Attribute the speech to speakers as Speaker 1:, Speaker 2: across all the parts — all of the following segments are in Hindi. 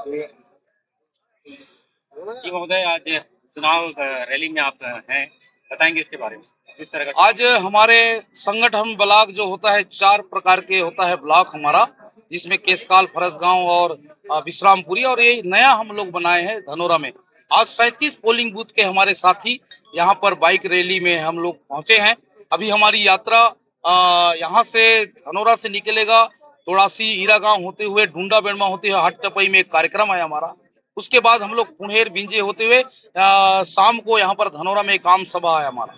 Speaker 1: जी महोदय, आज चुनाव रैली में आप हैं, बताएंगे इसके बारे में किस तरह का?
Speaker 2: आज हमारे संगठन ब्लॉक जो होता है 4 प्रकार के होता है ब्लॉक हमारा, जिसमें केसकाल, फरसगांव और विश्रामपुरी, और ये नया हम लोग बनाए हैं धनोरा में। आज 37 पोलिंग बूथ के हमारे साथी यहाँ पर बाइक रैली में हम लोग पहुंचे हैं। अभी हमारी यात्रा यहाँ से धनोरा से निकलेगा, तोड़ासी हीरा गांव होते हुए डूंडा बेड़मा होते हुए हाटटपई में एक कार्यक्रम है हमारा। उसके बाद हम लोग पुणेर बिंजे होते हुए शाम को यहाँ पर धनोरा में एक आम सभा है हमारा।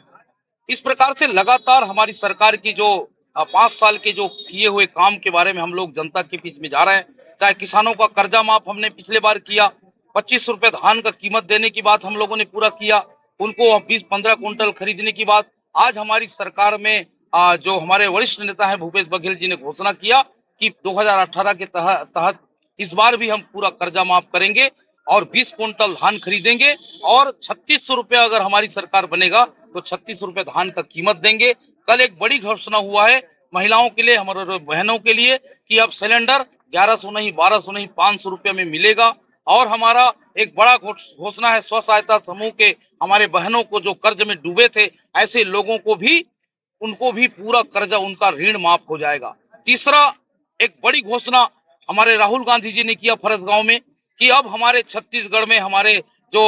Speaker 2: इस प्रकार से लगातार हमारी सरकार की जो 5 साल के जो किए हुए काम के बारे में हम लोग जनता के बीच में जा रहे हैं। चाहे किसानों का कर्जा माफ हमने पिछले बार किया, 25 रुपए धान का कीमत देने की बात हम लोगों ने पूरा किया, उनको 20-15 कुंटल खरीदने की बात। आज हमारी सरकार में जो हमारे वरिष्ठ नेता है भूपेश बघेल जी ने घोषणा किया कि 2018 के तहत इस बार भी हम पूरा कर्जा माफ करेंगे और 20 कुंटल धान खरीदेंगे, और 3600 रुपए अगर हमारी सरकार बनेगा तो 36 रुपए धान का कीमत देंगे। कल एक बड़ी घोषणा हुआ है महिलाओं के लिए, हमारे बहनों के लिए, कि अब सिलेंडर 1100 नहीं, 1200 नहीं, 500 रुपए में मिलेगा। और हमारा एक बड़ा घोषणा है स्व सहायता समूह के हमारे बहनों को जो कर्ज में डूबे थे, ऐसे लोगों को भी, उनको भी पूरा कर्जा, उनका ऋण माफ हो जाएगा। तीसरा एक बड़ी घोषणा हमारे राहुल गांधी जी ने किया फरसगांव में कि अब हमारे छत्तीसगढ़ में हमारे जो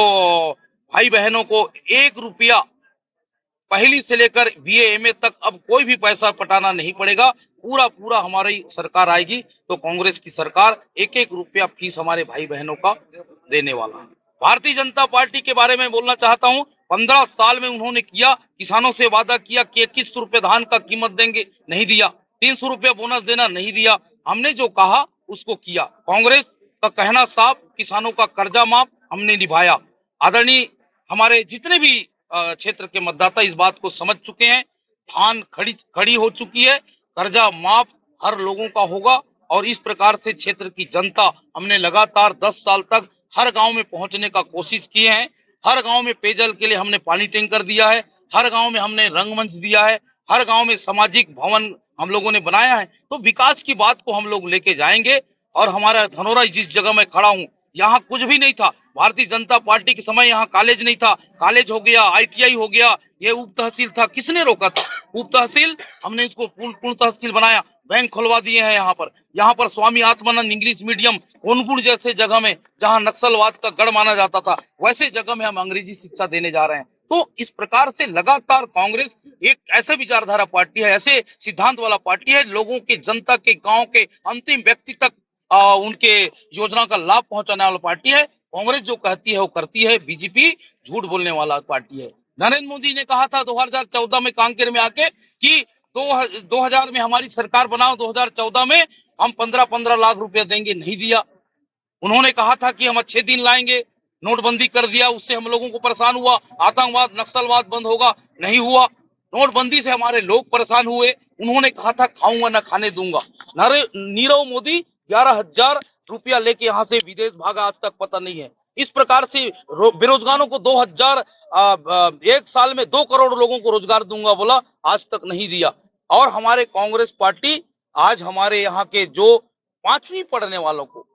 Speaker 2: भाई बहनों को 1 रुपया पहली से लेकर बीए एमए तक अब कोई भी पैसा पटाना नहीं पड़ेगा। पूरा हमारी सरकार आएगी तो कांग्रेस की सरकार 1-1 रुपया फीस हमारे भाई बहनों का देने वाला है। भारतीय जनता पार्टी के बारे में बोलना चाहता हूं, 15 साल में उन्होंने किया, किसानों से वादा किया कि 21 रुपए धान का कीमत देंगे, नहीं दिया। 300 रुपया बोनस देना, नहीं दिया। हमने जो कहा उसको किया। कांग्रेस का कहना साफ, किसानों का कर्जा माफ हमने निभाया। आदरणीय हमारे जितने भी क्षेत्र के मतदाता इस बात को समझ चुके हैं, धान खड़ी हो चुकी है, कर्जा माफ हर लोगों का होगा। और इस प्रकार से क्षेत्र की जनता, हमने लगातार 10 साल तक हर गांव में पहुंचने का कोशिश किए हैं। हर गांव में पेयजल के लिए हमने पानी टैंकर दिया है, हर गांव में हमने रंगमंच दिया है, हर गांव में सामाजिक भवन हम लोगों ने बनाया है। तो विकास की बात को हम लोग लेके जाएंगे। और हमारा धनोरा जिस जगह मैं खड़ा हूँ, यहाँ कुछ भी नहीं था। भारतीय जनता पार्टी के समय यहाँ कॉलेज नहीं था, कॉलेज हो गया, आईटीआई हो गया, ये उप तहसील था, किसने रोका था? उप तहसील हमने इसको पूर्ण तहसील बनाया, बैंक खुलवा दिए हैं यहाँ पर स्वामी आत्मानंद इंग्लिश मीडियम ओनगुड़ जैसे जगह में, जहाँ नक्सलवाद का गढ़ माना जाता था, वैसे जगह में हम अंग्रेजी शिक्षा देने जा रहे हैं। तो इस प्रकार से लगातार कांग्रेस एक ऐसे विचारधारा पार्टी है, ऐसे सिद्धांत वाला पार्टी है, लोगों के, जनता के, गांव के अंतिम व्यक्ति तक उनके योजना का लाभ पहुंचाने वाला पार्टी है। कांग्रेस जो कहती है वो करती है, बीजेपी झूठ बोलने वाला पार्टी है। नरेंद्र मोदी ने कहा था 2014 में कांकेर में आके कि 2000 में हमारी सरकार बनाओ, 2014 में हम 15-15 लाख रुपया देंगे, नहीं दिया। उन्होंने कहा था कि हम अच्छे दिन लाएंगे, नोटबंदी कर दिया, उससे हम लोगों को परेशान हुआ, आतंकवाद, नक्सलवाद बंद होगा, नहीं हुआ। नोटबंदी से हमारे लोग परेशान हुए। उन्होंने कहा था खाऊंगा ना खाने दूंगा। नीरव मोदी 11,000 रुपया लेके यहाँ से विदेश भागा, आज तक पता नहीं है। इस प्रकार से बेरोजगारों को 1 साल में 2 करोड़ लोगों को रोजगार दूंगा बोला, आज तक नहीं दिया। और हमारे कांग्रेस पार्टी आज हमारे यहाँ के जो 5वीं पढ़ने वालों को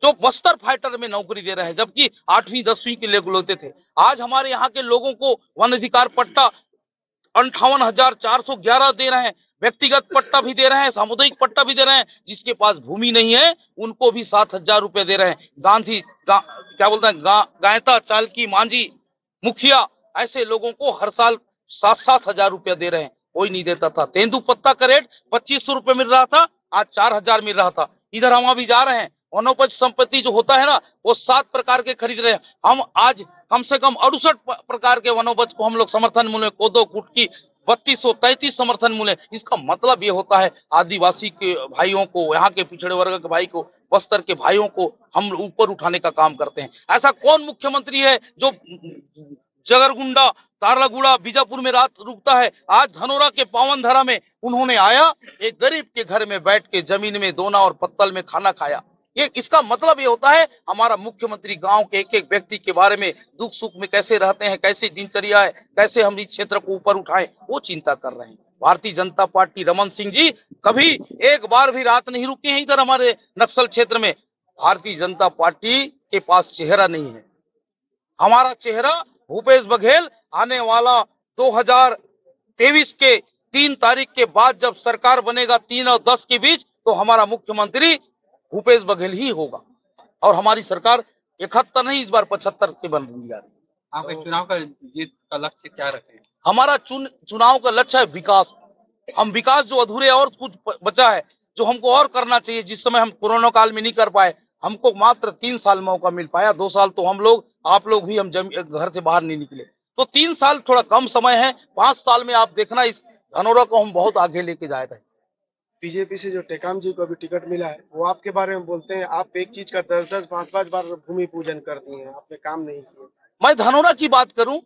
Speaker 2: जो बस्तर फाइटर में नौकरी दे रहे हैं, जबकि 8वीं 10वीं के लोग लेते थे, आज हमारे यहाँ के लोगों को वन अधिकार पट्टा 58,411 दे रहे हैं, व्यक्तिगत पट्टा भी दे रहे हैं, सामुदायिक पट्टा भी दे रहे हैं। जिसके पास भूमि नहीं है उनको भी 7,000 रुपए दे रहे हैं। क्या बोलते हैं, गायता, चालकी, मांझी, मुखिया, ऐसे लोगों को हर साल 7-7 हजार रुपया दे रहे हैं, कोई नहीं देता था। तेंदुपत्ता का रेट 2500 रुपए मिल रहा था, आज 4,000 मिल रहा था। इधर हम अभी जा रहे हैं, वनोपज संपत्ति जो होता है ना, वो 7 प्रकार के खरीद रहे हैं। हम आज कम से कम 68 प्रकार के वनोपज को हम लोग समर्थन मूल्य, कोदो, कुटकी 3233 समर्थन मूल्य। इसका मतलब ये होता है आदिवासी के भाइयों को, यहाँ के पिछड़े वर्ग के भाई को, बस्तर के भाइयों को हम ऊपर उठाने का काम करते हैं। ऐसा कौन मुख्यमंत्री है जो जगरगुंडा, तारलागुड़ा, बीजापुर में रात रुकता है? आज धनोरा के पावन धरा में उन्होंने आया, एक गरीब के घर में बैठ के जमीन में दोना और पत्तल में खाना खाया। ये इसका मतलब ये होता है हमारा मुख्यमंत्री गांव के एक एक व्यक्ति के बारे में, दुख सुख में कैसे रहते हैं, कैसे दिनचर्या है, कैसे हम इस क्षेत्र को ऊपर उठाएं, वो चिंता कर रहे हैं। भारतीय जनता पार्टी, रमन सिंह जी कभी एक बार भी रात नहीं रुके हैं इधर हमारे नक्सल क्षेत्र में। भारतीय जनता पार्टी के पास चेहरा नहीं है। हमारा चेहरा भूपेश बघेल आने वाला 2023 के 3 तारीख के बाद जब सरकार बनेगा 3 और 10 के बीच, तो हमारा मुख्यमंत्री भूपेश बघेल ही होगा और हमारी सरकार 71 नहीं, इस बार 75 के बन रही है।
Speaker 3: आपके चुनाव का जीत का लक्ष्य क्या रखे?
Speaker 2: हमारा चुनाव का लक्ष्य है विकास। हम विकास जो अधूरे और कुछ बचा है, जो हमको और करना चाहिए, जिस समय हम कोरोना काल में नहीं कर पाए, हमको मात्र 3 साल मौका मिल पाया। 2 साल तो हम लोग, आप लोग भी, हम घर से बाहर नहीं निकले, तो 3 साल थोड़ा कम समय है। 5 साल में आप देखना इस धनोरा को हम बहुत आगे लेके जाएगा।
Speaker 4: बीजेपी से जो टेकाम जी को अभी टिकट मिला है, वो आपके बारे में बोलते हैं आप एक चीज का 10-10, 5-5 बार भूमि पूजन करती हैं, आपने काम नहीं किया।
Speaker 2: मैं धनोरा की बात करूं,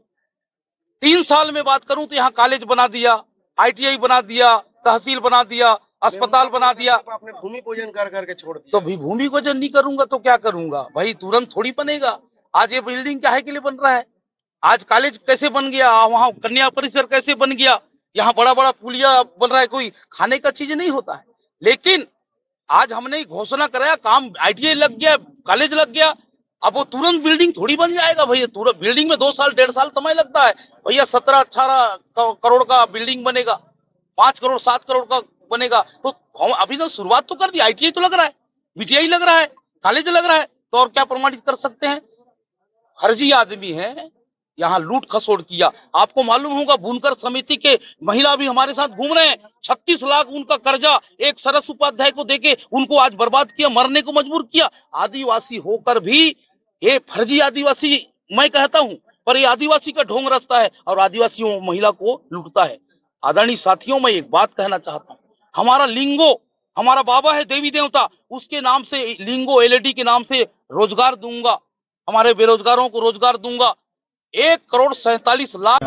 Speaker 2: 3 साल में बात करूं तो यहाँ कॉलेज बना दिया, ITI बना दिया, तहसील बना दिया, अस्पताल बना दिया।
Speaker 4: आपने भूमि पूजन कर करके छोड़ दिया।
Speaker 2: तो भी भूमि पूजन नहीं करूंगा तो क्या करूंगा भाई? तुरंत थोड़ी बनेगा। आज ये बिल्डिंग काहे के लिए बन रहा है? आज कॉलेज कैसे बन गया? वहाँ कन्या परिसर कैसे बन गया? यहाँ बड़ा बड़ा पुलिया बन रहा है। कोई खाने का चीज नहीं होता है। लेकिन आज हमने घोषणा कराया, काम ITI लग गया, कॉलेज लग गया, अब वो तुरंत बिल्डिंग थोड़ी बन जाएगा भैया। तुरंत बिल्डिंग में 2 साल 1.5 साल समय लगता है भैया। 17-18 करोड़ का बिल्डिंग बनेगा, 5 करोड़ 7 करोड़ का बनेगा। तो हम अभी तो शुरुआत तो कर दी। ITI तो लग रहा है, BTI लग रहा है, कॉलेज लग रहा है, तो और क्या प्रमाणित कर सकते हैं? फर्जी आदमी है, यहाँ लूट खसोड़ किया। आपको मालूम होगा बुनकर समिति के महिला भी हमारे साथ घूम रहे हैं। 36 लाख उनका कर्जा एक सरस उपाध्याय को देके उनको आज बर्बाद किया, मरने को मजबूर किया। आदिवासी होकर भी ये फर्जी आदिवासी मैं कहता हूं, पर ये आदिवासी का ढोंग रचता है और आदिवासियों महिला को लूटता है। आदरणीय साथियों, मैं एक बात कहना चाहता हूं, हमारा लिंगो, हमारा बाबा है देवी देवता, उसके नाम से लिंगो LED के नाम से रोजगार दूंगा, हमारे बेरोजगारों को रोजगार दूंगा। 1 करोड़ 47 लाख।